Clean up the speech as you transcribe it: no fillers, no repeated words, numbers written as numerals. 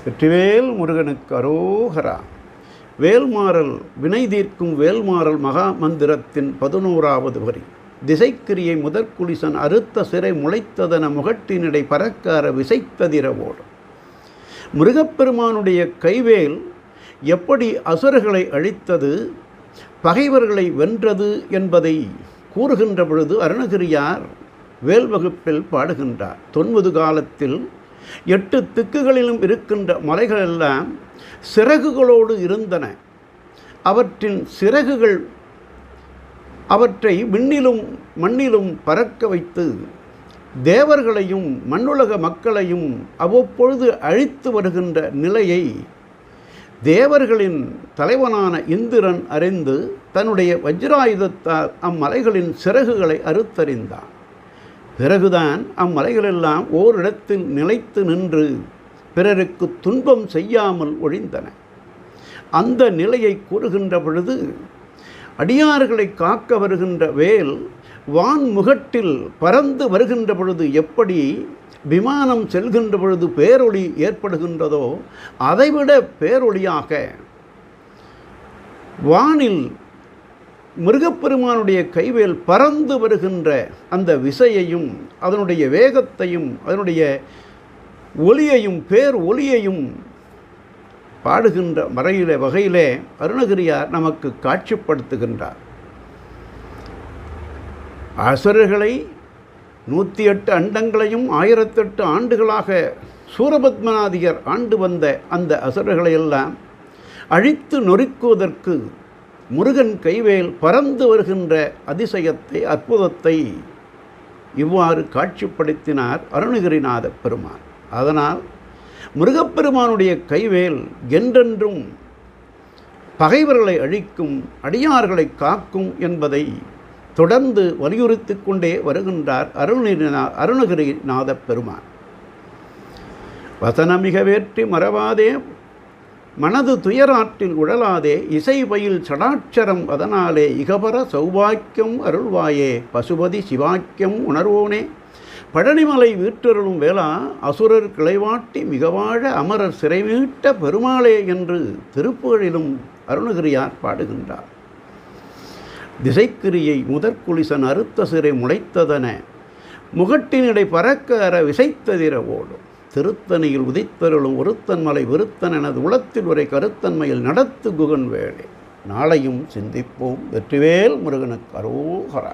வெற்றிவேல் முருகனுக்கு அரோகரா. வேல்மாறல் வினை தீர்க்கும் வேல்மாறல் மகா மந்திரத்தின் 11வது வரி. திசைக்கிரியை முதற்குலிசன் அறுத்த சிறை முளைத்ததன முகட்டினிடை பறக்கார விசைத்ததிர ஓடும். முருகப்பெருமானுடைய கைவேல் எப்படி அசுரர்களை அழித்தது, பகைவர்களை வென்றது என்பதை கூறுகின்ற பொழுது அருணகிரியார் வேல் வகுப்பில் பாடுகின்றார். 90 காலத்தில் 8 திக்குகளிலும் இருக்கின்ற மலைகளெல்லாம் சிறகுகளோடு இருந்தன. அவற்றின் சிறகுகள் அவற்றை விண்ணிலும் மண்ணிலும் பறக்க வைத்து தேவர்களையும் மண்ணுலக மக்களையும் அவ்வப்பொழுது அழித்து வருகின்ற நிலையை தேவர்களின் தலைவனான இந்திரன் அறிந்து தன்னுடைய வஜ்ராயுதத்தால் அம்மலைகளின் சிறகுகளை அறுத்தறிந்தான். பிறகுதான் அம்மலைகளெல்லாம் ஓரிடத்தில் நிலைத்து நின்று பிறருக்கு துன்பம் செய்யாமல் ஒழிந்தன. அந்த நிலையை கூறுகின்ற பொழுது அடியார்களை காக்க வருகின்ற வேல் வான்முகட்டில் பறந்து வருகின்ற பொழுது எப்படி விமானம் செல்கின்ற பொழுது பேரொளி ஏற்படுகின்றதோ அதைவிட பேரொளியாக வானில் முருகப்பெருமானுடைய கைவேல் பறந்து வருகின்ற அந்த விசையையும் அதனுடைய வேகத்தையும் அதனுடைய ஒலியையும் பேர் ஒலியையும் பாடுகின்ற வகையிலே அருணகிரியார் நமக்கு காட்சிப்படுத்துகின்றார். அசுரர்களை 108 அண்டங்களையும் 1008 ஆண்டுகளாக சூரபத்மநாதியர் ஆண்டு வந்த அந்த அசுரர்களையெல்லாம் அழித்து நொறுக்குவதற்கு முருகன் கைவேல் பறந்து வருகின்ற அதிசயத்தை அற்புதத்தை இவ்வாறு காட்சிப்படுத்தினார் அருணகிரிநாத பெருமான். அதனால் முருகப்பெருமானுடைய கைவேல் என்றென்றும் பகைவர்களை அழிக்கும், அடியார்களை காக்கும் என்பதை தொடர்ந்து வலியுறுத்தி கொண்டே வருகின்றார் அருணகிரிநாத பெருமான். வசனமிக வேற்றி மறவாதே மனது துயராற்றில் உழலாதே இசை பயில் சடாட்சரம் அதனாலே இகபர சௌபாக்கியம் அருள்வாயே பசுபதி சிவாக்கியம் உணர்வோனே பழனிமலை வீற்றருளும் வேளா அசுரர் கிளைவாட்டி மிகவாழ அமரர் சிறைமீட்ட பெருமாளே என்று திருப்புகழிலும் அருணகிரியார் பாடுகின்றார். திசைக்கிரியை முதற்குலிசன் அறுத்த சிறை முளைத்ததன முகட்டினிடை பறக்க அற விசைத்ததிர ஓடும். திருத்தணியில் உதித்தருளும் ஒருத்தன்மலை விருத்தன் எனது உளத்தில் உரை கருத்தன்மையில் நடத்து குகன் வேளே. நாளையும் சிந்திப்போம். வெற்றிவேல் முருகனுக்கு அரோகரா.